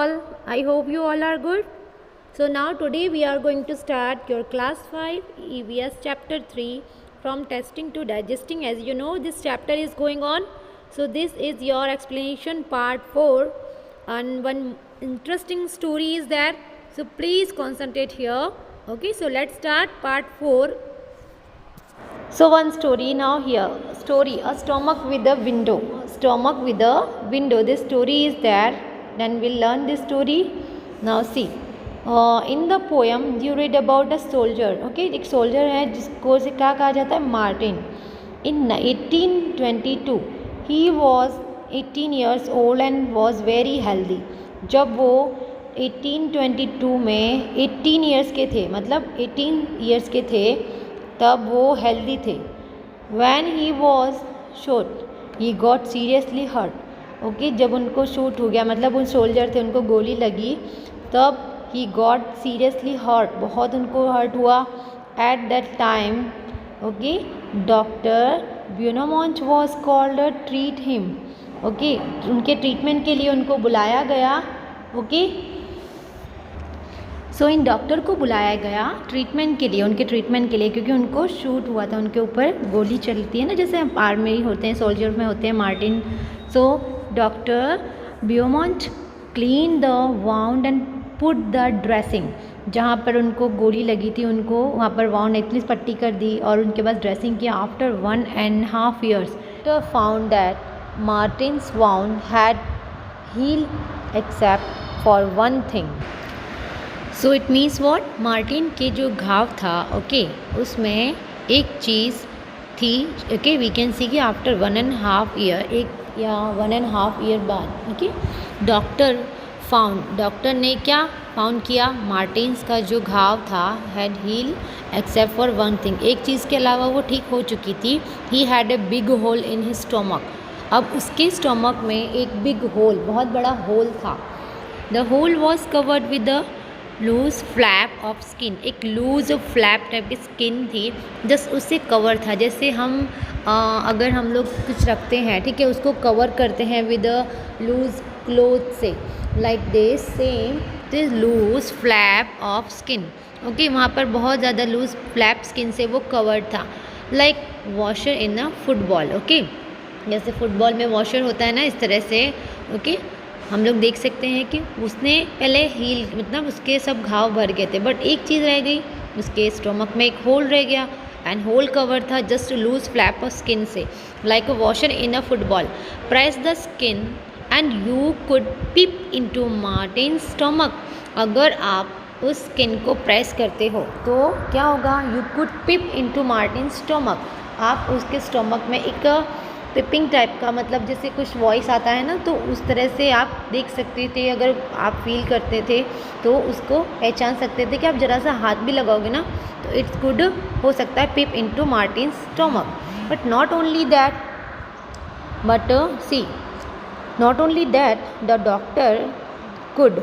all? I hope you all are good. So now today we are going to start your class 5 EVS chapter 3 from testing to digesting. As you know, this chapter is going on. So this is your explanation part 4, and one interesting story is there. So please concentrate here. Okay, so let's start part 4. So one story now here. Story, a stomach with a window. Stomach with a window. This story is there. Then we'll learn this story. Now see. In the poem you read about a soldier. Okay, एक soldier है जिसको से क्या कहा जाता है, Martin. In 1822 he was 18 years old and was very healthy. जब वो 1822 में 18 years के थे, मतलब 18 years के थे, तब वो हेल्दी थे. When he was shot, he got seriously hurt. Okay, जब उनको शूट हो गया, मतलब उन सोल्जर थे, उनको गोली लगी, तब he got seriously hurt, बहुत उनको हर्ट हुआ. At that time, okay, doctor Beaumont was called to treat him. Okay, उनके ट्रीटमेंट के लिए उनको बुलाया गया. ओके, सो इन डॉक्टर को बुलाया गया ट्रीटमेंट के लिए, उनके ट्रीटमेंट के लिए, क्योंकि उनको शूट हुआ था, उनके ऊपर गोली चलती है ना, जैसे आर्मी होते हैं, सोल्जर में होते हैं Martin. So doctor Beaumont clean the wound and put the dressing. जहाँ पर उनको गोली लगी थी, उनको वहाँ पर वाउंड एटलीस्ट पट्टी कर दी और उनके बाद ड्रेसिंग किया. After 1.5 years doctor found that Martin's wound had healed except for one thing. So it means what, Martin के जो घाव था, ओके, उसमें एक चीज़ थी. ओके, वी कैन सी कि आफ्टर 1.5 year, एक या 1.5 year बाद, ओके, डॉक्टर फाउंड, डॉक्टर ने क्या फाउंड किया, मार्टिन्स का जो घाव था had heal except for one thing, एक चीज़ के अलावा वो ठीक हो चुकी थी. He had a big hole in his stomach. अब उसके स्टोमक में एक बिग होल, बहुत बड़ा होल था. The hole was covered with the loose flap of skin. एक लूज फ्लैप टाइप की स्किन थी, जस्ट उससे कवर था. जैसे हम अगर हम लोग कुछ रखते हैं, ठीक है, उसको कवर करते हैं विद लूज क्लोथ से, like this same this loose flap of skin. Okay, वहाँ पर बहुत ज़्यादा लूज फ्लैप स्किन से वो कवर्ड था, like washer in a football. Okay, जैसे फुटबॉल में वॉशर होता है ना, इस तरह से. ओके, हम लोग देख सकते हैं कि उसने पहले हील, मतलब उसके सब घाव भर गए थे, बट एक चीज़ रह गई, उसके स्टोमक में एक होल रह गया, एंड होल कवर था just loose flap of skin से, like a washer in a football. Press the skin and you could peep into Martin's stomach. अगर आप उस स्किन को प्रेस करते हो तो क्या होगा, you could peep into Martin's stomach. आप उसके स्टोमक में एक पिपिंग टाइप का, मतलब जैसे कुछ वॉइस आता है ना, तो उस तरह से आप देख सकते थे. अगर आप फील करते थे तो उसको पहचान सकते थे कि आप ज़रा सा हाथ भी लगाओगे ना, तो इट्स गुड हो सकता है peep into Martin's stomach. But not only that, but see, not only that, the doctor could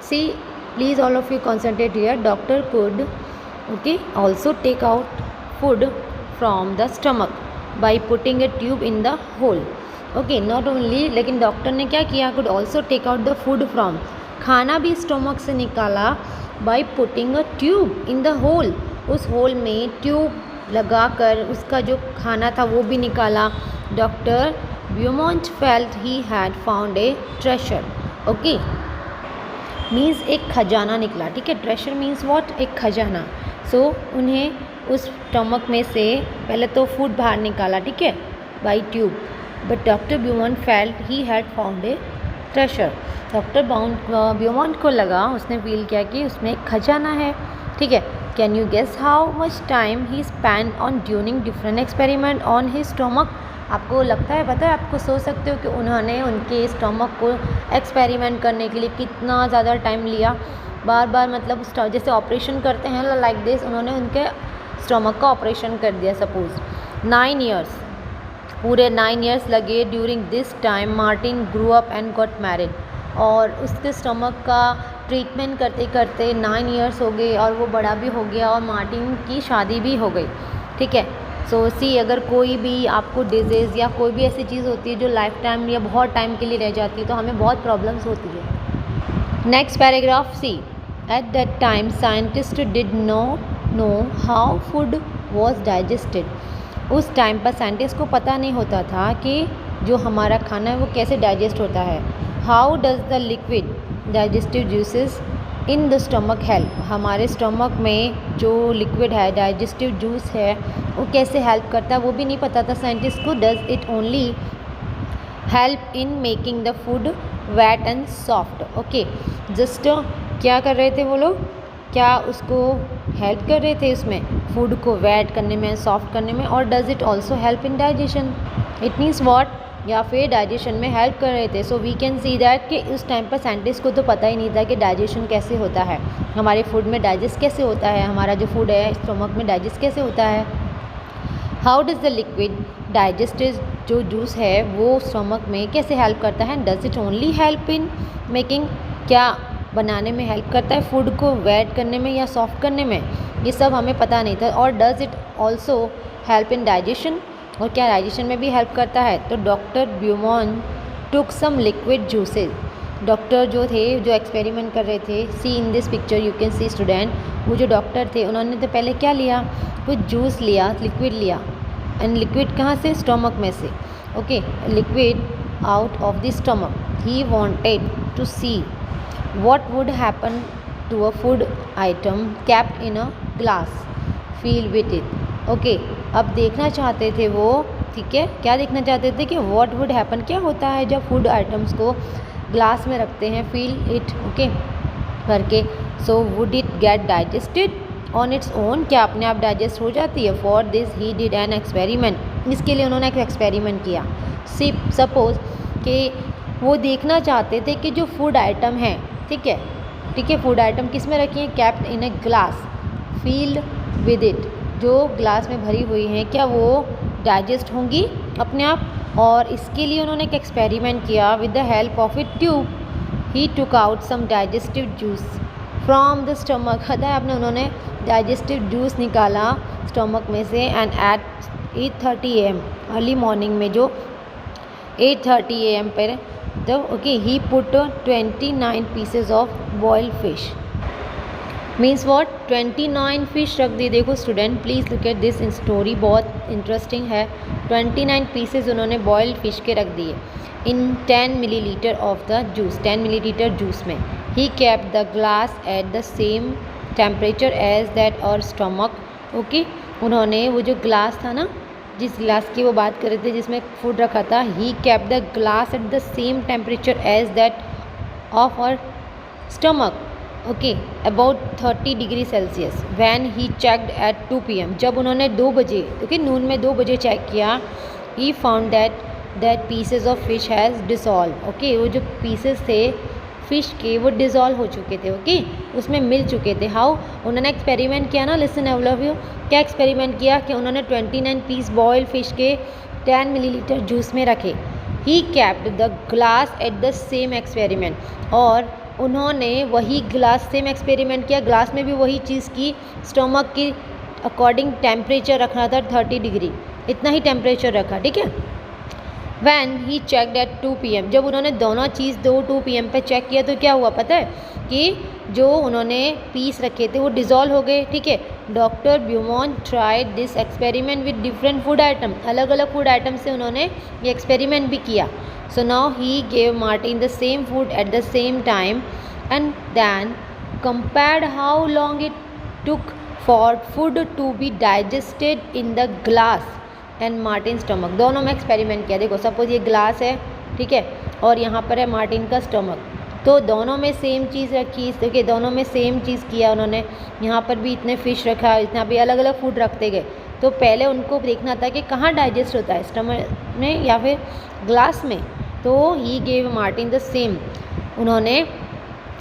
see, please all of you concentrate here, doctor could, okay, also take out food from the stomach by putting a tube in the hole. Okay, not only, लेकिन doctor ने क्या किया, could also take out the food from, खाना भी stomach से निकाला by putting a tube in the hole. उस होल में ट्यूब लगाकर उसका जो खाना था वो भी निकाला. Doctor Beaumont felt he had found a treasure. Okay, means एक खजाना निकला, ठीक है. ट्रेशर मीन्स वॉट, एक खजाना. सो उन्हें उस स्टमक में से पहले तो फूड बाहर निकाला, ठीक है, by tube, but doctor Beaumont felt he had found a treasure. Doctor Beaumont को लगा, उसने फील किया कि उसमें एक खजाना है, ठीक है. Can you guess how much time he spend on during different experiment on his stomach. आपको लगता है, पता है, आपको सोच सकते हो कि उन्होंने उनके स्टोमक को एक्सपेरिमेंट करने के लिए कितना ज़्यादा टाइम लिया. बार बार, मतलब जैसे ऑपरेशन करते हैं लाइक दिस, उन्होंने उनके स्टोमक का ऑपरेशन कर दिया सपोज. 9 years, पूरे 9 years लगे. During this time Martin grew up and got married. और उसके स्टोमक का ट्रीटमेंट करते करते 9 years हो गए और वो बड़ा भी हो गया और मार्टिन की शादी भी हो गई, ठीक है. सो सी, अगर कोई भी आपको डिजीज़ या कोई भी ऐसी चीज़ होती है जो लाइफ टाइम या बहुत टाइम के लिए रह जाती है, तो हमें बहुत प्रॉब्लम्स होती है. Next paragraph see, at that time scientist did not know how food was digested. उस टाइम पर साइंटिस्ट को पता नहीं होता था कि जो हमारा खाना है वो कैसे डाइजेस्ट होता है। How does the liquid digestive juices in the stomach help, हमारे स्टमक में जो लिक्विड है डाइजेस्टिव जूस है वो कैसे हेल्प करता है वो भी नहीं पता था साइंटिस्ट को। Does it only help in making the food wet and soft. Okay, just क्या कर रहे थे वो लोग, क्या उसको हेल्प कर रहे थे उसमें फूड को वेट करने में, सॉफ्ट करने में। और does it also help in digestion, it means what, या फिर डाइजेशन में हेल्प कर रहे थे। So we can see that कि उस टाइम पर साइंटिस्ट को तो पता ही नहीं था कि डाइजेशन कैसे होता है, हमारे फूड में डाइजेस्ट कैसे होता है, हमारा जो फूड है स्टमक में डाइजेस्ट कैसे होता है। How does the liquid digestive जो जूस है वो स्टमक में कैसे हेल्प करता है। Does it only help in making, क्या बनाने में हेल्प करता है फूड को वेट करने में या सॉफ्ट करने में, ये सब हमें पता नहीं था। और does it also help in digestion, और क्या डाइजेशन में भी हेल्प करता है। तो doctor Beaumont took some liquid juices, doctor जो थे जो एक्सपेरिमेंट कर रहे थे, see in this picture you can see student, वो जो डॉक्टर थे उन्होंने तो पहले क्या लिया, कुछ जूस लिया, लिक्विड लिया। एंड लिक्विड कहाँ से, स्टमक में से। Okay, liquid out of the stomach. He wanted to see what would happen to a food item kept in a glass filled with it। Okay, अब देखना चाहते थे वो, ठीक है, क्या देखना चाहते थे कि what would happen, क्या होता है जब फूड आइटम्स को ग्लास में रखते हैं, fill it ओके करके। सो would it get digested on its own, क्या अपने आप डाइजेस्ट हो जाती है। For this he did an experiment, इसके लिए उन्होंने एक एक्सपेरिमेंट किया। सपोज कि वो देखना चाहते थे कि जो फूड आइटम है, ठीक है, फूड आइटम किस में रखी है, capped in a glass field with it, जो ग्लास में भरी हुई हैं क्या वो डाइजेस्ट होंगी अपने आप। और इसके लिए उन्होंने एक एक्सपेरिमेंट किया with the help of a tube. He took out some digestive juice from the stomach, पता है आपने, उन्होंने डाइजेस्टिव जूस निकाला स्टमक में से। And at 8:30 AM early morning में, जो 8:30 AM पर, तो okay he put 29 pieces of boiled fish. Means what, 29 fish रख दी। देखो student please look at this story, बहुत इंटरेस्टिंग है। 29 पीसेज उन्होंने बॉइल्ड फिश के रख दिए in 10 millilitre of the juice, 10 millilitre juice में। He kept the glass at the same temperature as that और स्टमक। ओके, उन्होंने वो जो ग्लास था ना, जिस ग्लास की वो बात कर रहे थे जिसमें फूड रखा था, he kept the glass at the same temperature as that of और stomach. Okay, about 30 degree Celsius. When he checked at 2 PM, जब उन्होंने 2 बजे, ओके नून में 2 बजे चेक किया, ही found that pieces of fish has dissolve. Okay, वो जो pieces थे फ़िश के वो डिज़ोल्व हो चुके थे। ओके, उसमें मिल चुके थे। हाउ, उन्होंने एक्सपेरिमेंट किया ना, लिसन ऑल ऑफ यू, क्या एक्सपेरिमेंट किया कि उन्होंने 29 पीस बॉइल्ड फिश के 10 मिलीलीटर जूस में रखे। ही kept the glass at the same experiment, और उन्होंने वही ग्लास सेम एक्सपेरिमेंट किया, ग्लास में भी वही चीज़ की, स्टमक की अकॉर्डिंग टेम्परेचर रखना था 30 डिग्री, इतना ही टेम्परेचर रखा, ठीक है। When he checked at 2 PM, जब उन्होंने दोनों चीज़ 2 PM पे चेक किया तो क्या हुआ पता है, कि जो उन्होंने पीस रखे थे वो डिज़ोल्व हो गए, ठीक है। Doctor Beaumont tried this experiment with different food item, अलग अलग फूड आइटम से उन्होंने ये एक्सपेरिमेंट भी किया। So now he gave Martin the same food at the same time and then compared how long it took for food to be digested in the glass and Martin stomach. दोनों में experiment किया। देखो suppose ये glass है, ठीक है, और यहाँ पर है मार्टिन का स्टमक, तो दोनों में सेम चीज़ रखी, देखिए दोनों में सेम चीज़ किया उन्होंने। यहाँ पर भी इतने फ़िश रखा, इतना भी अलग अलग फूड रखते गए। तो पहले उनको देखना था कि कहाँ डाइजेस्ट होता है, स्टमक में या फिर ग्लास में। तो ही गेव मार्टिन द सेम, उन्होंने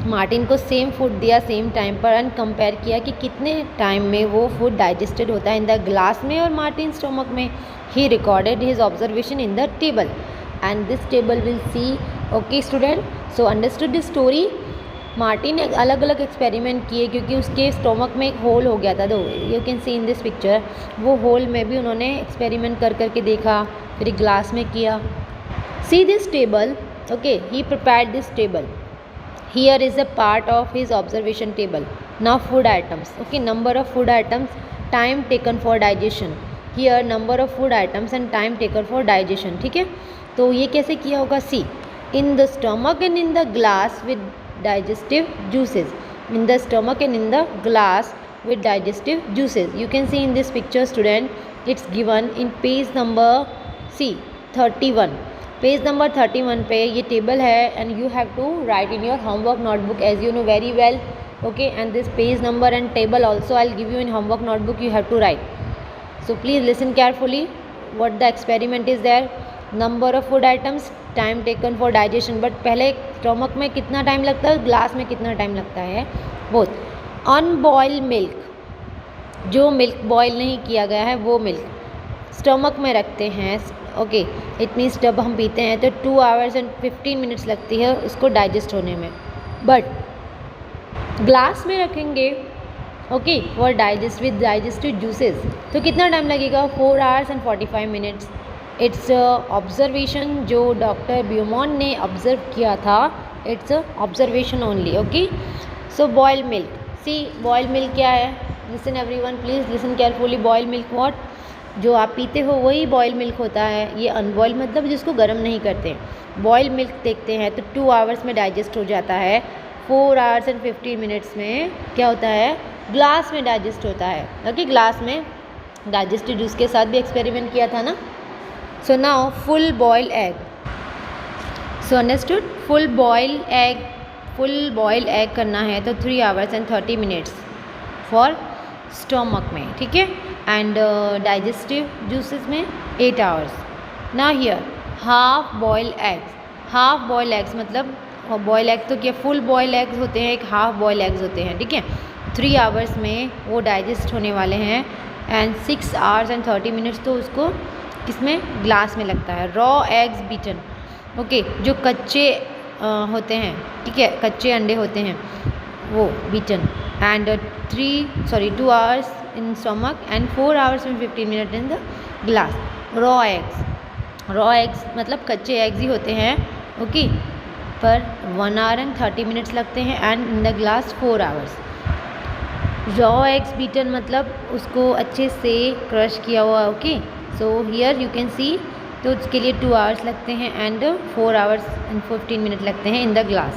मार्टिन को सेम फूड दिया सेम टाइम पर, एंड कंपेयर किया कि कितने टाइम में वो फूड डाइजेस्टेड होता है इन द ग्लास में और मार्टिन स्टमक में। He recorded his observation in the table and this table will see. Okay student, so understood this story. Martin ने अलग अलग एक्सपेरिमेंट किए क्योंकि उसके स्टमक में एक होल हो गया था, दो you can see in this picture. वो होल में भी उन्होंने एक्सपेरिमेंट कर करके देखा, फिर एक ग्लास में किया। See this table, okay, he prepared this table. Here is a part of his observation table. Now food items. Okay, number of food items, time taken for digestion. Here number of food items and time taken for digestion. ठीक है, तो ये कैसे किया होगा? See, in the stomach and in the glass with digestive juices. In the stomach and in the glass with digestive juices. You can see in this picture, student, it's given in page number C 31. Page number 31 पे ये table है and you have to write in your homework notebook as you know very well. Okay, and this page number and table also I will give you in homework notebook. You have to write. So please listen carefully what the experiment is there. Number of food items, time taken for digestion. But पहले stomach में कितना time लगता है, glass में कितना time लगता है, both. अनबॉइल्ड milk, जो मिल्क बॉयल नहीं किया गया है वो मिल्क स्टमक में रखते हैं. ओके, इट मीन्स जब हम पीते हैं तो 2 आवर्स एंड 15 मिनट्स लगती है उसको डाइजेस्ट होने में. बट ग्लास में रखेंगे, okay, for digest with digestive juices, तो कितना टाइम लगेगा? 4 hours and 45 minutes. It's observation जो डॉक्टर ब्यूमॉन ने ऑब्जर्व किया था. It's observation only. Okay, so boiled milk. See, boiled milk क्या है? Listen everyone, please listen carefully. Boiled milk what? जो आप पीते हो वही बॉयल मिल्क होता है. ये अनबॉयल मतलब जिसको गर्म नहीं करते. बॉयल मिल्क देखते हैं तो 2 आवर्स में डाइजेस्ट हो जाता है. 4 आवर्स एंड 15 मिनट्स में क्या होता है? ग्लास में डाइजेस्ट होता है. ओके, ग्लास में डाइजेस्टिव जूस के साथ भी एक्सपेरिमेंट किया था ना. So now full boil egg. So understood? Full boil egg करना है तो 3 hours and 30 minutes for stomach में. ठीक है, एंड डाइजेस्टिव जूसेस में 8 आवर्स. ना here half boil eggs. Half boil eggs मतलब बॉयल एग तो क्या, फुल बॉयल एग्स होते हैं, एक हाफ बॉयल एग्स होते हैं. ठीक है, 3 आवर्स में वो डाइजेस्ट होने वाले हैं एंड 6 आवर्स एंड 30 मिनट्स तो उसको किसमें? ग्लास में लगता है. Raw eggs beaten. ओके, जो कच्चे होते हैं, ठीक है, कच्चे अंडे होते हैं वो beaten. And 2 hours in stomach and 4 hours and 15 minutes in the glass. raw eggs मतलब कच्चे एग्स ही होते हैं. ओके, पर 1 hour and 30 minutes लगते हैं and in the glass 4 hours. raw eggs beaten मतलब उसको अच्छे से क्रश किया हुआ. Okay, so here you can सी, तो उसके लिए 2 hours लगते हैं एंड 4 hours and 15 minutes लगते हैं इन द ग्लास.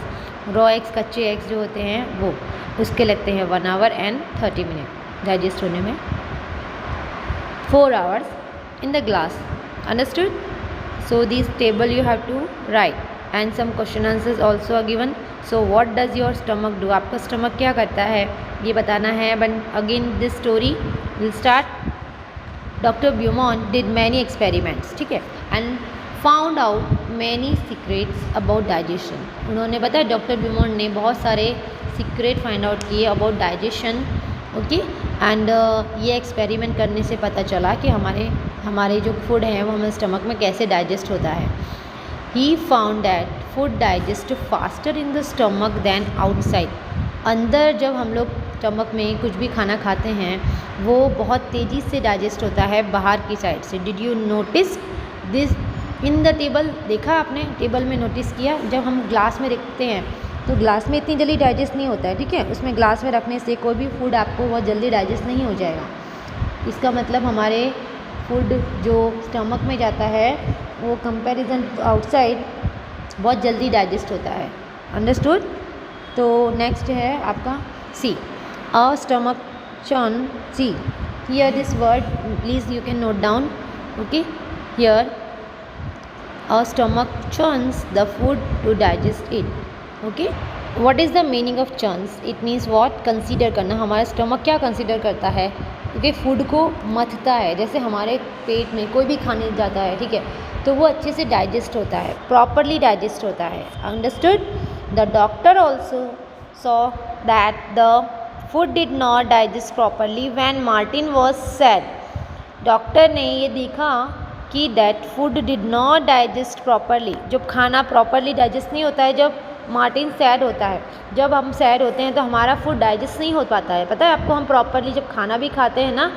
रॉ एग्स, कच्चे एग्स जो होते हैं वो, उसके लगते हैं 1 hour and 30 minutes डाइजेस्ट होने में. 4 hours in the glass. Understood? So this table you have to write and some question answers also are given. So what does your stomach do? आपका स्टमक क्या करता है ये बताना है. But again this story will start. Dr. Beaumont did many experiments, ठीक है, and found out many secrets about digestion. उन्होंने बताया, डॉक्टर ब्यूमॉन्ट ने बहुत सारे सीक्रेट फाइंड आउट किए अबाउट डाइजेशन. ओके, एंड ये एक्सपेरिमेंट करने से पता चला कि हमारे जो फूड हैं वो हमारे स्टमक में कैसे डाइजेस्ट होता है. He found that food digest faster in the stomach than outside. अंदर जब हम लोग स्टमक में कुछ भी खाना खाते हैं वो बहुत तेज़ी से डाइजेस्ट होता है बाहर की साइड से. Did you notice this in the table? देखा आपने टेबल में, नोटिस किया? जब हम ग्लास में रखते हैं तो ग्लास में इतनी जल्दी डाइजेस्ट नहीं होता है. ठीक है, उसमें ग्लास में रखने से कोई भी फूड आपको बहुत जल्दी डाइजेस्ट नहीं हो जाएगा. इसका मतलब हमारे फूड जो स्टमक में जाता है वो कंपैरिजन आउटसाइड बहुत जल्दी डाइजेस्ट होता है. अंडरस्टूड? तो नेक्स्ट है आपका see, a stomach churn. See, here this word please you can note down. Okay, here a stomach churns the food to digest it. Okay, what is the meaning of churns? It means what? Consider करना. हमारा stomach क्या consider करता है? क्योंकि food को मथता है. जैसे हमारे पेट में कोई भी खाने जाता है, ठीक है, तो वो अच्छे से डाइजेस्ट होता है, प्रॉपरली डाइजेस्ट होता है. Understood? The doctor also saw that the food did not digest properly when Martin was sad. Doctor ने ये देखा कि that food did not digest properly. जब खाना प्रॉपरली डाइजेस्ट नहीं होता है जब मार्टिन सैड होता है. जब हम सैड होते हैं तो हमारा फूड डाइजेस्ट नहीं हो पाता है. पता है आपको? हम प्रॉपरली जब खाना भी खाते हैं ना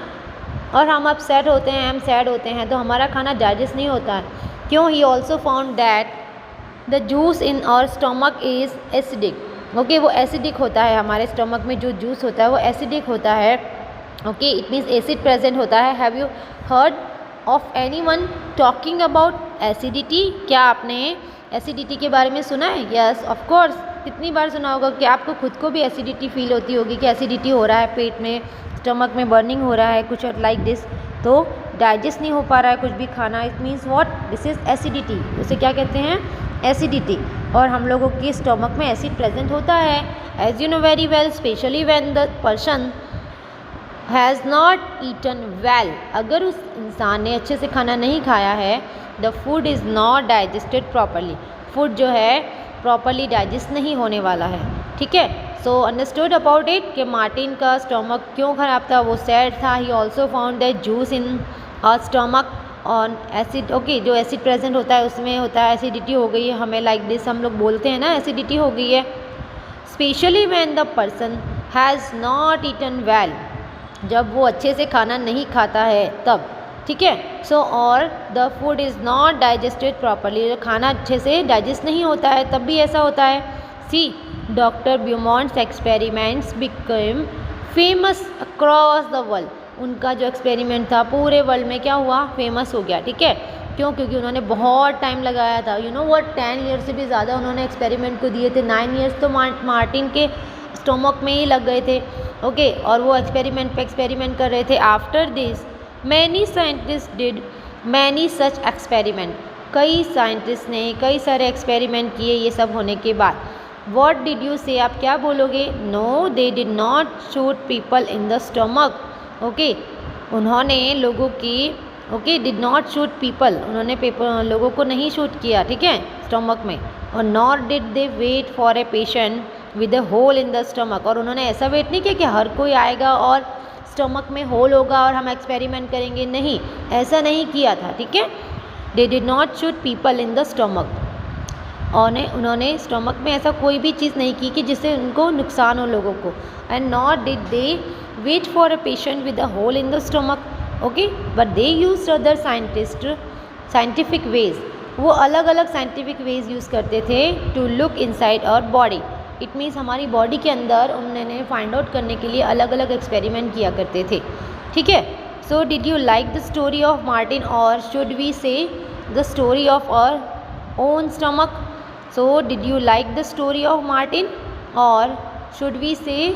और हम अब सैड होते हैं, हम सैड होते हैं तो हमारा खाना डाइजेस्ट नहीं होता है. क्यों? He also found that the juice in our stomach is acidic. Okay, वो एसिडिक होता है, हमारे स्टमक में जो जूस होता है वो एसिडिक होता है। Okay, it means acid present होता है। Have you heard of anyone talking about acidity? क्या आपने एसिडिटी के बारे में सुना है? यस ऑफ कोर्स, कितनी बार सुना होगा कि आपको खुद को भी एसिडिटी फील होती होगी कि एसिडिटी हो रहा है, पेट में, स्टमक में बर्निंग हो रहा है, कुछ लाइक दिस, तो डाइजेस्ट नहीं हो पा रहा है कुछ भी खाना। It means what? This is acidity. उसे क्या कहते हैं? एसिडिटी। और हम लोगों के स्टमक में एसिड प्रेजेंट होता है, as you know very well, specially when the person has not eaten well. अगर उस इंसान ने अच्छे से खाना नहीं खाया है, the food is not digested properly, food जो है प्रॉपरली डाइजेस्ट नहीं होने वाला है। ठीक है, सो अंडरस्टूड अबाउट इट कि मार्टिन का स्टमक क्यों ख़राब था, वो सैड था। He also found that juice in our stomach on acid. Okay, जो एसिड प्रेजेंट होता है उसमें होता है एसिडिटी हो गई है, हमें लाइक दिस हम लोग बोलते हैं ना, एसिडिटी हो गई है। Specially when the person has not eaten well, जब वो अच्छे से खाना नहीं खाता है तब। ठीक है, सो और the food is not digested properly, खाना अच्छे से डाइजेस्ट नहीं होता है तब भी ऐसा होता है। See doctor Beaumont's experiments become famous across the world. उनका जो एक्सपेरिमेंट था पूरे वर्ल्ड में क्या हुआ? फेमस हो गया। ठीक है, क्यों? क्योंकि उन्होंने बहुत टाइम लगाया था। यू नो व्हाट, 10 ईयर्स से भी ज़्यादा उन्होंने एक्सपेरिमेंट को दिए थे। 9 ईयर्स तो मार्टिन के स्टमक में ही लग गए थे। ओके, और वो एक्सपेरिमेंट पे एक्सपेरिमेंट कर रहे थे। After this many scientist did many such experiment. कई साइंटिस्ट ने कई सारे एक्सपेरिमेंट किए ये सब होने के बाद। वॉट डिड यू से? आप क्या बोलोगे? No, they did not shoot people in the stomach. Okay, उन्होंने लोगों की okay did not shoot people, उन्होंने लोगों को नहीं शूट किया। ठीक है, स्टमक में। और nor did they wait for a patient with a hole in the stomach, और उन्होंने ऐसा वेट नहीं किया कि हर कोई आएगा और स्टमक में होल होगा और हम एक्सपेरिमेंट करेंगे। नहीं, ऐसा नहीं किया था। ठीक है, दे did not shoot people in the stomach, और उन्होंने स्टमक में ऐसा कोई भी चीज़ नहीं की कि जिससे उनको नुकसान हो लोगों को। And not did they wait for a patient with a hole in the stomach. Okay, but they use other scientific ways, वो अलग अलग साइंटिफिक वेज यूज़ करते थे to look inside our body. It means हमारी body के अंदर उन्होंने find out करने के लिए अलग अलग एक्सपेरिमेंट किया करते थे। ठीक है, so did you like the story of Martin, और should we say the story of our own stomach? So did you like the story of Martin, और should we say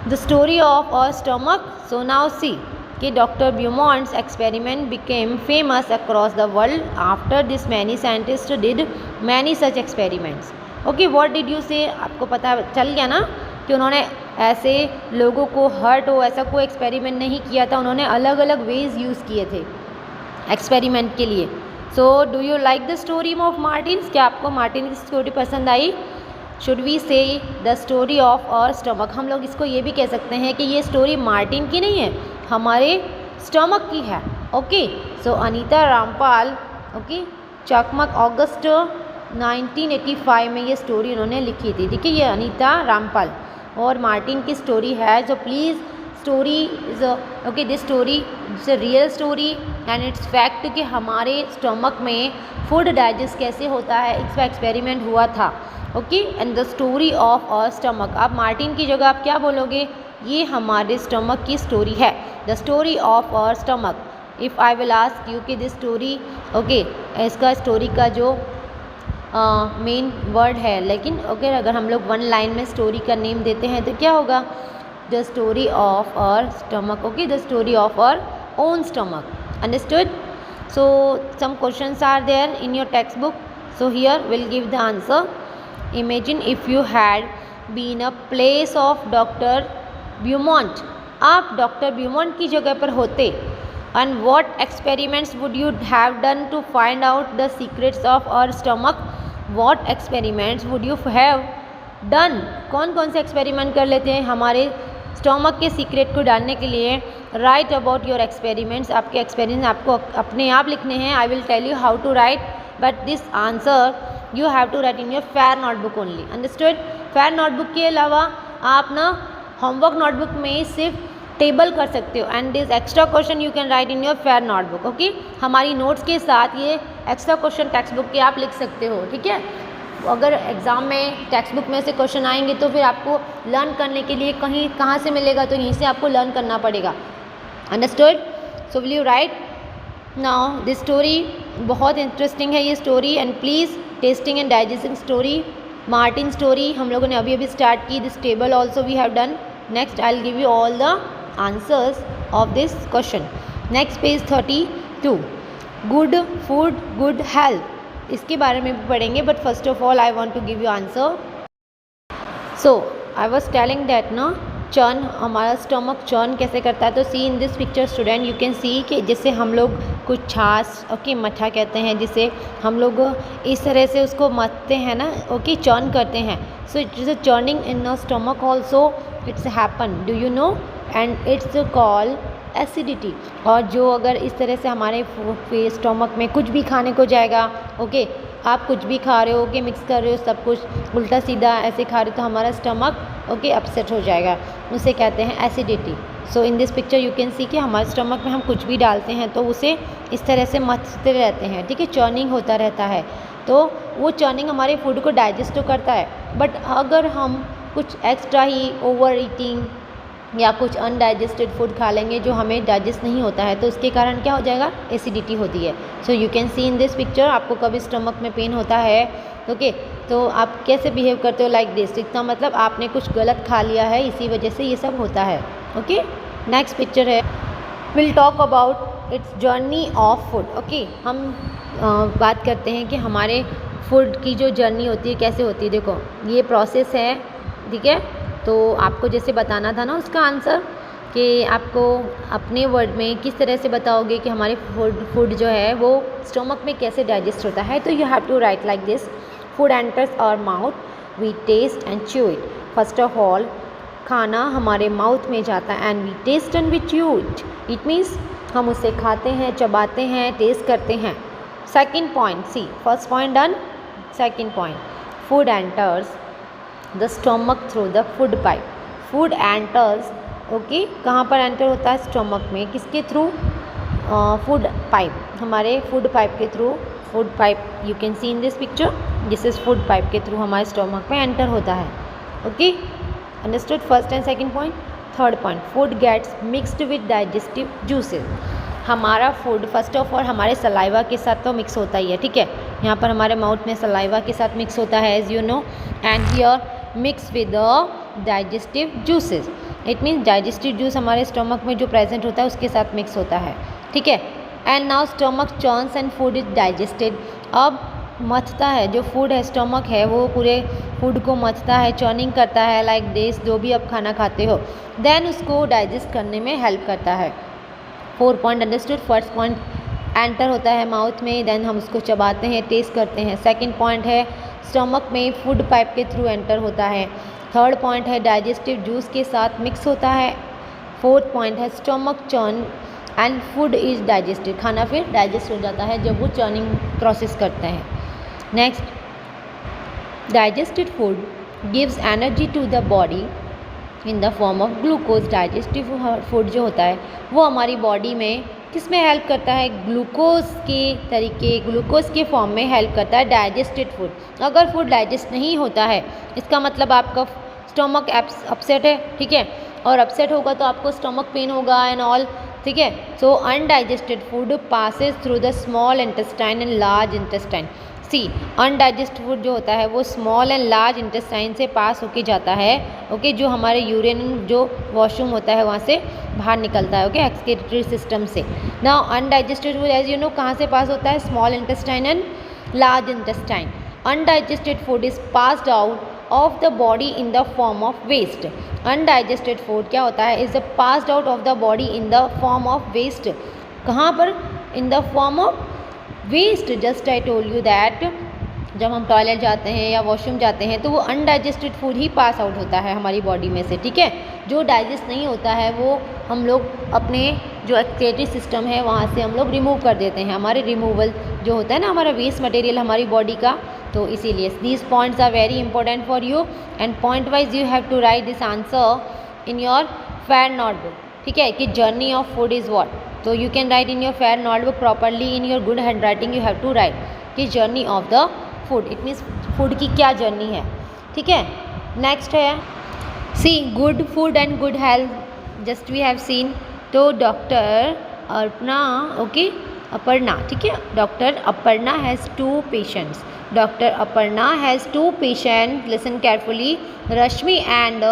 the story of our stomach? So now see कि doctor Beaumont's experiment became famous across the world. After this many scientist did many such experiments. Okay, what did you say? आपको पता चल गया ना कि उन्होंने ऐसे लोगों को हर्ट हो ऐसा कोई एक्सपेरिमेंट नहीं किया था, उन्होंने अलग अलग वेज यूज़ किए थे एक्सपेरिमेंट के लिए। So do you like the story of Martin? क्या आपको मार्टिन की स्टोरी पसंद आई? Should we say the story of our stomach? हम लोग इसको ये भी कह सकते हैं कि ये स्टोरी मार्टिन की नहीं है, हमारे स्टमक की है। ओके, सो अनीता रामपाल, ओके, चकमक अगस्त 1985 में ये स्टोरी उन्होंने लिखी थी। ठीक है, ये अनीता रामपाल और मार्टिन की स्टोरी है। जो please story is okay, this story it's a real story and it's fact कि हमारे स्टमक में फूड डाइजेस्ट कैसे होता है, इस पर एक्सपेरिमेंट हुआ था। Okay, and the story of our stomach. आप मार्टिन की जगह आप क्या बोलोगे? ये हमारे स्टमक की स्टोरी है, the story of our stomach. If I will ask you कि दिस स्टोरी, ओके, इसका स्टोरी का जो मेन वर्ड है, लेकिन ओके अगर हम लोग वन लाइन में स्टोरी का नेम देते हैं तो क्या होगा? The story of our stomach. Okay, the story of our own stomach. Understood? So some questions are there in your text book, so here will give the answer. Imagine if you had been a place of doctor Beaumont, आप doctor Beaumont की जगह पर होते, and what experiments would you have done to find out the secrets of our stomach? What experiments would you have done? कौन कौन से experiment कर लेते हैं हमारे स्टमक के सीक्रेट को डालने के लिए? राइट अबाउट योर एक्सपेरिमेंट्स, आपके एक्सपेरिमेंट आपको अपने आप लिखने हैं। I will tell you how to write, but this answer you have to write in your fair notebook only. Understood? Fair notebook के अलावा आप ना होमवर्क नोटबुक में सिर्फ टेबल कर सकते हो, and this extra question you can write in your fair notebook. Okay, हमारी नोट्स के साथ ये एक्स्ट्रा क्वेश्चन टेक्स्ट बुक के आप लिख सकते हो। ठीक है, अगर एग्ज़ाम में टेक्स्ट बुक में से क्वेश्चन आएंगे तो फिर आपको लर्न करने के लिए कहाँ से मिलेगा, तो यहीं से आपको लर्न करना पड़ेगा। Understood? So will you write now this story. बहुत इंटरेस्टिंग है ये story, and please testing and digesting story, Martin story हम लोगों ने अभी अभी स्टार्ट की। This table also we have done. Next I will give you all the answers of this question. Next page 32, good food good health, इसके बारे में भी पढ़ेंगे, but first of all I want to give you answer. So I was telling that ना, churn, हमारा stomach churn कैसे करता है, तो see in this picture student you can see कि जैसे हम लोग कुछ छाछ, ओके, मट्ठा कहते हैं, जिसे हम लोग इस तरह से उसको मथते हैं ना, ओके, चर्न करते हैं। So it is a churning in the stomach also it's happen, do you know, and it's call acidity. और जो अगर इस तरह से हमारे स्टमक में कुछ भी खाने को जाएगा, ओके, आप कुछ भी खा रहे हो, ओके, मिक्स कर रहे हो, सब कुछ उल्टा सीधा ऐसे खा रहे हो, तो हमारा स्टमक, ओके, अपसेट हो जाएगा, उसे कहते हैं acidity. So in this picture you can see कि हमारे स्टमक में हम कुछ भी डालते हैं तो उसे इस तरह से मथते रहते हैं, ठीक है, चर्निंग होता रहता है। तो वो चर्निंग हमारे फूड को डाइजेस्ट तो करता है, बट अगर हम कुछ एक्स्ट्रा ही ओवर ईटिंग या कुछ अनडाइजेस्टेड फूड खा लेंगे जो हमें डाइजेस्ट नहीं होता है, तो उसके कारण क्या हो जाएगा, एसिडिटी होती है। So you can see in this picture, आपको कभी स्टमक में पेन होता है, ओके, तो आप कैसे बिहेव करते हो, लाइक दिस, इसका मतलब आपने कुछ गलत खा लिया है, इसी वजह से ये सब होता है। ओके, नेक्स्ट पिक्चर है, will talk about it's journey of food. Okay, हम बात करते हैं कि हमारे फूड की जो जर्नी होती है कैसे होती है। देखो ये प्रोसेस है, ठीक है, तो आपको जैसे बताना था ना उसका आंसर, कि आपको अपने वर्ड में किस तरह से बताओगे कि हमारे फूड जो है वो स्टमक में कैसे डाइजेस्ट होता है। तो you have to write like this, food enters our mouth, we taste and chew it. First of all खाना हमारे माउथ में जाता है and we taste and we chew it, it means हम उसे खाते हैं, चबाते हैं, टेस्ट करते हैं। Second point, see first point done, second point, food enters the stomach through the food pipe. Food enters, okay, कहाँ पर एंटर होता है, स्टमक में, किसके थ्रू, फूड पाइप, हमारे फूड पाइप के through. Food pipe you can see in this picture, this is food pipe के through हमारे स्टमक में एंटर होता है। Okay, understood first and second point. Third point, food gets mixed with digestive juices. हमारा food first of all हमारे saliva के साथ तो मिक्स होता ही है, ठीक है, यहाँ पर हमारे माउथ में सलाइवा के साथ मिक्स होता है, as you know, and here mix with the digestive juices, it means digestive juice हमारे स्टमक में जो प्रेजेंट होता है उसके साथ मिक्स होता है, ठीक है। And now stomach churns and food is digested. अब मथता है, जो फूड है, स्टमक है, वो पूरे फूड को मथता है, चर्निंग करता है, लाइक दिस, जो भी आप खाना खाते हो, देन उसको डाइजेस्ट करने में हेल्प करता है। 4 point understood. First point enter होता है माउथ में, देन हम उसको चबाते हैं, टेस्ट करते हैं। सेकंड पॉइंट है स्टमक में फूड पाइप के थ्रू एंटर होता है। थर्ड पॉइंट है डाइजेस्टिव जूस के साथ मिक्स होता है। फोर्थ पॉइंट है stomach churn and food is digested, खाना फिर डाइजेस्ट हो जाता है जब वो चर्निंग प्रोसेस करते हैं। Next, digested food gives energy to the body in the form of glucose. Digestive food जो होता है वो हमारी बॉडी में किस में हेल्प करता है, ग्लूकोज के तरीके, ग्लूकोज के फॉर्म में हेल्प करता है डाइजेस्टेड फूड। अगर फूड डाइजेस्ट नहीं होता है इसका मतलब आपका स्टमक अपसेट है, ठीक है, और अपसेट होगा तो आपको स्टमक पेन होगा एंड ऑल, ठीक है। So undigested food passes through the small intestine and large intestine. See undigested food जो होता है वो स्मॉल एंड लार्ज इंटेस्टाइन से पास होके जाता है, ओके, जो हमारे यूरिन जो वॉशरूम होता है वहाँ से बाहर निकलता है, ओके, एक्सक्रीटरी सिस्टम से। Now undigested food as you know कहाँ से पास होता है, small intestine and large intestine. Undigested food is passed out of the body in the form of waste. Undigested food क्या होता है, is the passed out of the body in the form of waste. कहाँ पर, in the form of waste. Just I told you that जब हम toilet जाते हैं या वॉशरूम जाते हैं तो वो अनडाइजेस्टेड फूड ही पास आउट होता है हमारी बॉडी में से, ठीक है। जो डाइजेस्ट नहीं होता है वो हम लोग अपने जो एक्सक्रीटरी सिस्टम है वहाँ से हम लोग रिमूव कर देते हैं। हमारे रिमूवल जो होता है ना, हमारा वेस्ट मटेरियल हमारी बॉडी का, तो इसीलिए these points are very important for you and point wise you have to write this answer in your fair notebook, ठीक है, कि journey of food is what. तो you can write in your fair notebook properly in your good hand writing, you have to write कि journey of the food, it means food की क्या journey है, ठीक है। नेक्स्ट है see good food and good health, just we have seen. तो doctor Arpana, okay, Aparna, ठीक है, doctor Aparna has 2 patients, doctor Aparna has 2 patient, listen carefully, Rashmi and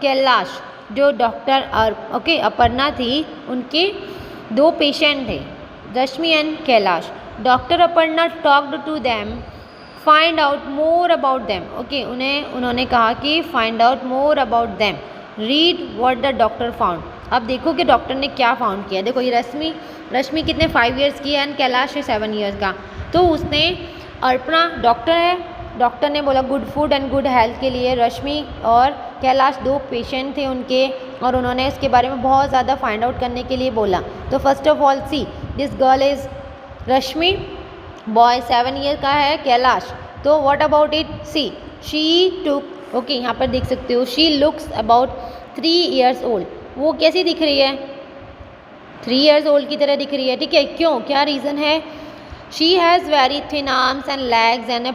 Kailash. जो डॉक्टर ओके अपर्णा थी उनके 2 पेशेंट थे, Rashmi and Kailash. Doctor Aparna talked to them, find out more about them, okay, उन्होंने कहा कि find out more about them, read what the doctor found. अब देखो कि डॉक्टर ने क्या फाउंड किया। देखो ये रश्मि कितने 5 इयर्स की है एंड कैलाश है 7 इयर्स का। तो उसने अर्पणा डॉक्टर है, डॉक्टर ने बोला good food and good health के लिए रश्मि और कैलाश 2 पेशेंट थे उनके, और उन्होंने इसके बारे में बहुत ज़्यादा फाइंड आउट करने के लिए बोला। तो first of all see this girl is Rashmi, boy 7 year का है कैलाश। तो what about it, see she took, okay, यहाँ पर देख सकते हो, she looks about 3 years old. वो कैसी दिख रही है, 3 इयर्स ओल्ड की तरह दिख रही है, ठीक है। क्यों, क्या रीज़न है, she has very thin arms and legs and a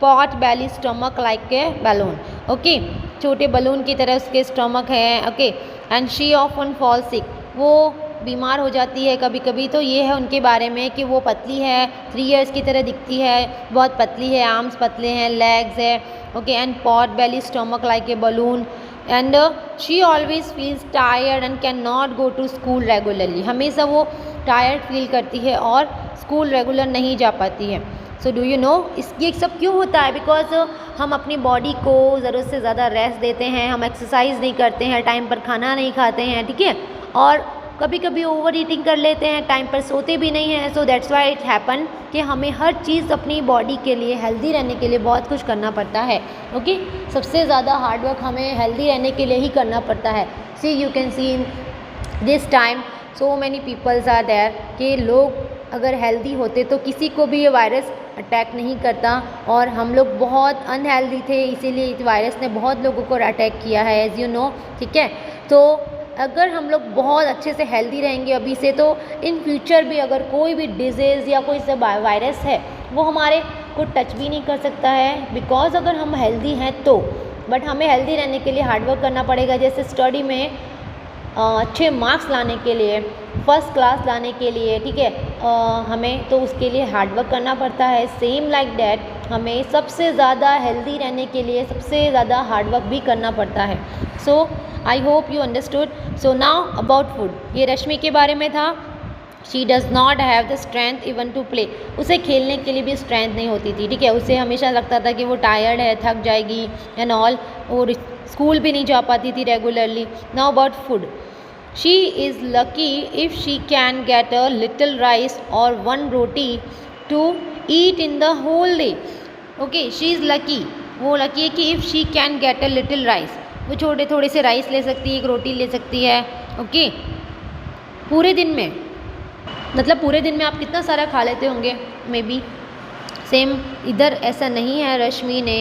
pot belly stomach like A balloon, okay, छोटे बलून की तरह उसके स्टमक है, okay, and she often fall sick, वो बीमार हो जाती है कभी कभी। तो ये है उनके बारे में कि वो पतली है, 3 इयर्स की तरह दिखती है, बहुत पतली है, आर्म्स पतले हैं, लेग्स है, okay, and pot belly stomach like a balloon, and she always feels tired and can not go to school regularly. हमेशा वो टायर्ड फील करती है और स्कूल रेगुलर नहीं जा पाती है। सो डू यू नो ये सब क्यों होता है, बिकॉज हम अपनी बॉडी को ज़रूरत से ज़्यादा रेस्ट देते हैं, हम एक्सरसाइज नहीं करते हैं, टाइम पर खाना नहीं खाते हैं, ठीक है, और कभी कभी ओवर ईटिंग कर लेते हैं, टाइम पर सोते भी नहीं हैं। So that's why it happen कि हमें हर चीज़ अपनी बॉडी के लिए, हेल्दी रहने के लिए बहुत कुछ करना पड़ता है, ओके। सबसे ज़्यादा हार्डवर्क हमें हेल्दी रहने के लिए ही करना पड़ता है। See you can see in this time so many peoples are there कि लोग अगर हेल्दी होते तो किसी को भी ये वायरस अटैक नहीं करता, और हम लोग बहुत अनहेल्दी थे, इसीलिए इस वायरस ने बहुत लोगों को अटैक किया है, एज यू नो, ठीक है। तो अगर हम लोग बहुत अच्छे से हेल्दी रहेंगे अभी से, तो इन फ्यूचर भी अगर कोई भी डिजीज़ या कोई सा वायरस है वो हमारे को टच भी नहीं कर सकता है, बिकॉज अगर हम हेल्दी हैं तो। बट हमें हेल्दी रहने के लिए हार्डवर्क करना पड़ेगा, जैसे स्टडी में अच्छे मार्क्स लाने के लिए, फर्स्ट क्लास लाने के लिए, ठीक है, हमें तो उसके लिए हार्डवर्क करना पड़ता है। सेम लाइक डैट हमें सबसे ज़्यादा हेल्दी रहने के लिए सबसे ज़्यादा हार्डवर्क भी करना पड़ता है। So I hope you understood. So now about food, ये रश्मि के बारे में था। She does not have the strength even to play, उसे खेलने के लिए भी स्ट्रेंथ नहीं होती थी, ठीक है, उसे हमेशा लगता था कि वो टायर्ड है, थक जाएगी एंड ऑल, और स्कूल भी नहीं जा पाती थी regularly. Now about food, she is lucky if she can get a little rice और 1 roti to eat in the whole day, okay, she is lucky, वो लकी है कि if she can get a little rice, वो छोटे थोड़े से rice ले सकती है, 1 रोटी ले सकती है, ओके, पूरे दिन में। मतलब पूरे दिन में आप कितना सारा खा लेते होंगे, मे बी सेम इधर ऐसा नहीं है। रश्मि ने,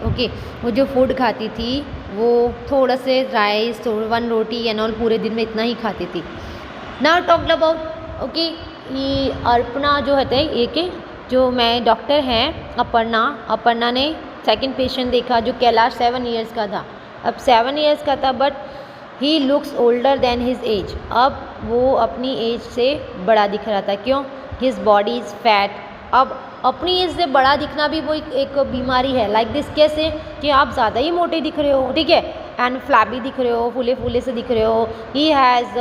ओके, वो जो फूड खाती थी वो थोड़ा से राइस, 1 रोटी एंड ऑल, पूरे दिन में इतना ही खाती थी। नाउ टॉक्ड अबाउट, ओके, ये अर्पणा जो है एक जो मैं डॉक्टर हैं अपर्णा ने सेकंड पेशेंट देखा जो कैलाश 7 इयर्स का था। अब 7 इयर्स का था but he looks older than his age, अब वो अपनी एज से बड़ा दिख रहा था। क्यों, हिज बॉडी इज़ फैट। अब अपनी एज से बड़ा दिखना भी वो एक बीमारी है, लाइक दिस, कैसे कि आप ज़्यादा ही मोटे दिख रहे हो, ठीक है, एंड फ्लैबी दिख रहे हो, फूले फूले से दिख रहे हो। He has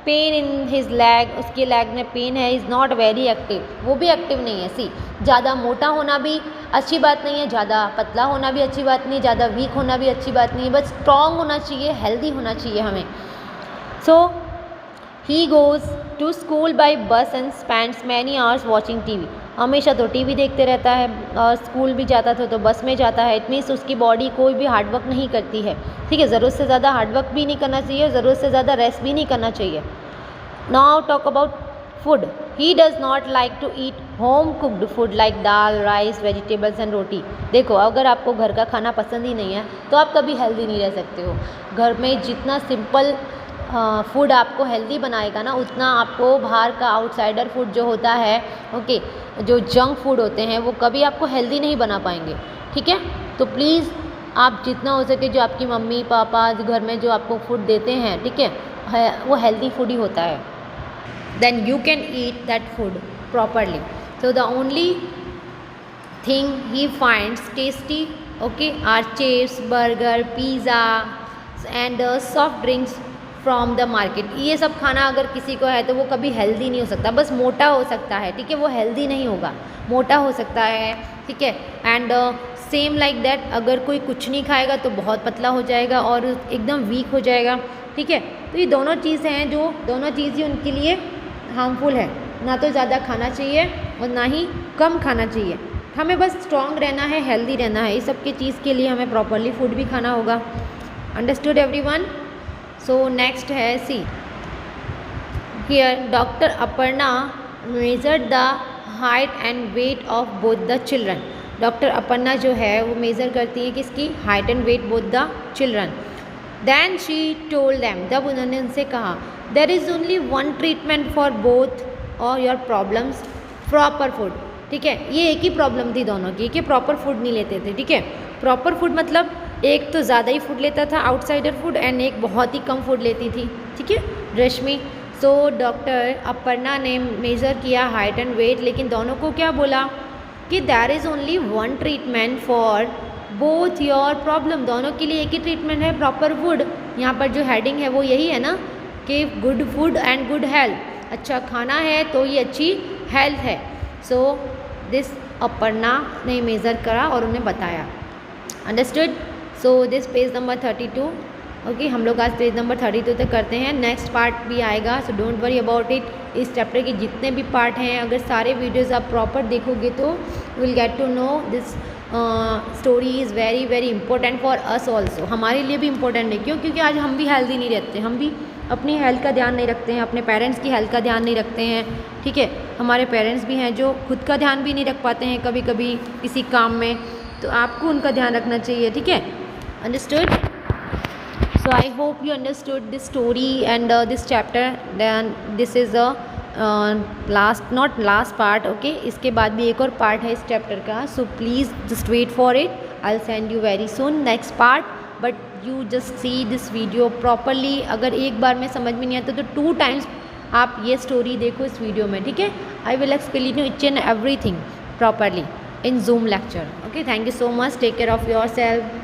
pain in his leg, उसके लेग में पेन है। इज़ नॉट वेरी एक्टिव, वो भी एक्टिव नहीं है। सी ज़्यादा मोटा होना भी अच्छी बात नहीं है, ज़्यादा पतला होना भी अच्छी बात नहीं, ज़्यादा वीक होना भी अच्छी बात नहीं है, बस स्ट्रॉन्ग होना चाहिए, हेल्दी होना चाहिए हमें। So he goes to school by bus and spends many hours watching TV, हमेशा तो टीवी देखते रहता है, और स्कूल भी जाता था तो बस में जाता है। इट मीन्स उसकी बॉडी कोई भी हार्डवर्क नहीं करती है, ठीक है, ज़रूरत से ज़्यादा हार्डवर्क भी नहीं करना चाहिए, ज़रूरत से ज़्यादा रेस्ट भी नहीं करना चाहिए। Now talk about food, he does not like to eat home cooked food like dal, rice, vegetables and roti. देखो, अगर आपको घर का खाना पसंद ही नहीं है तो आप कभी हेल्दी नहीं रह सकते हो। घर में जितना सिंपल फूड आपको हेल्दी बनाएगा ना, उतना आपको बाहर का आउटसाइडर फूड जो होता है, ओके, जो जंक फूड होते हैं, वो कभी आपको हेल्दी नहीं बना पाएंगे, ठीक है। तो प्लीज़ आप जितना हो सके जो आपकी मम्मी पापा घर में जो आपको फूड देते हैं, ठीक है, वो हेल्दी फूड ही होता है, then you can eat that food properly. So the only thing he finds tasty, okay, are chips, burger, pizza and soft drinks from the market। ये सब खाना अगर किसी को है तो वो कभी हेल्दी नहीं हो सकता, बस मोटा हो सकता है, ठीक है, वो हेल्दी नहीं होगा, मोटा हो सकता है, ठीक है। एंड सेम लाइक दैट, अगर कोई कुछ नहीं खाएगा तो बहुत पतला हो जाएगा और एकदम वीक हो जाएगा, ठीक है। तो ये दोनों चीज़ हैं, जो दोनों चीज़ ही उनके लिए हार्मफुल है, ना तो ज़्यादा खाना चाहिए और ना ही कम खाना चाहिए। हमें बस स्ट्रॉन्ग रहना है, हेल्दी रहना है, इस सब की चीज़ के लिए हमें प्रॉपरली फूड भी खाना होगा। Understood everyone? सो नेक्स्ट है see here, doctor Aparna measured the height and weight of both the children. Doctor Aparna जो है वो मेज़र करती है किसकी, height and weight both the children. Then she told them, जब उन्होंने उनसे कहा, there is only one treatment for both और योर प्रॉब्लम्स, प्रॉपर फूड, ठीक है। ये एक ही प्रॉब्लम थी दोनों की कि प्रॉपर फूड नहीं लेते थे, ठीक है। प्रॉपर फूड मतलब एक तो ज़्यादा ही फूड लेता था आउटसाइडर फूड, एंड एक बहुत ही कम फूड लेती थी, ठीक है, रश्मि। सो डॉक्टर अपर्णा ने मेज़र किया हाइट एंड वेट, लेकिन दोनों को क्या बोला कि there is only one treatment for both your problem, दोनों के लिए एक ही ट्रीटमेंट है, प्रॉपर फूड। यहाँ पर जो हेडिंग है वो यही है ना कि good food and good health, अच्छा खाना है तो ये अच्छी हेल्थ है। सो दिस अपर्णा ने मेज़र करा और उन्हें बताया। Understood? So this page number 32, okay, हम लोग आज पेज नंबर 32 तक करते हैं, नेक्स्ट पार्ट भी आएगा, so don't worry about it. इस चैप्टर के जितने भी पार्ट हैं, अगर सारे वीडियोज़ आप प्रॉपर देखोगे तो you will get to know this story is very very important for us also, हमारे लिए भी इम्पोर्टेंट है। क्यों? क्योंकि आज हम भी हेल्दी नहीं रहते, हम भी अपनी हेल्थ का ध्यान नहीं रखते हैं, अपने पेरेंट्स की हेल्थ का ध्यान नहीं रखते हैं, ठीक है। हमारे पेरेंट्स भी हैं जो खुद का ध्यान भी नहीं रख पाते हैं कभी कभी किसी काम में, तो आपको उनका ध्यान रखना चाहिए, ठीक है। Understood? So I hope you understood this story and this chapter, then this is a last, not last part, okay, इसके बाद भी एक और पार्ट है इस चैप्टर का। So please just wait for it, I will send you very soon next part, but you just see this video properly. अगर एक बार में समझ में नहीं आता तो 2 टाइम्स आप ये स्टोरी देखो इस वीडियो में, ठीक है। I will explain you each and everything properly in zoom lecture, okay. Thank you so much, take care of your self.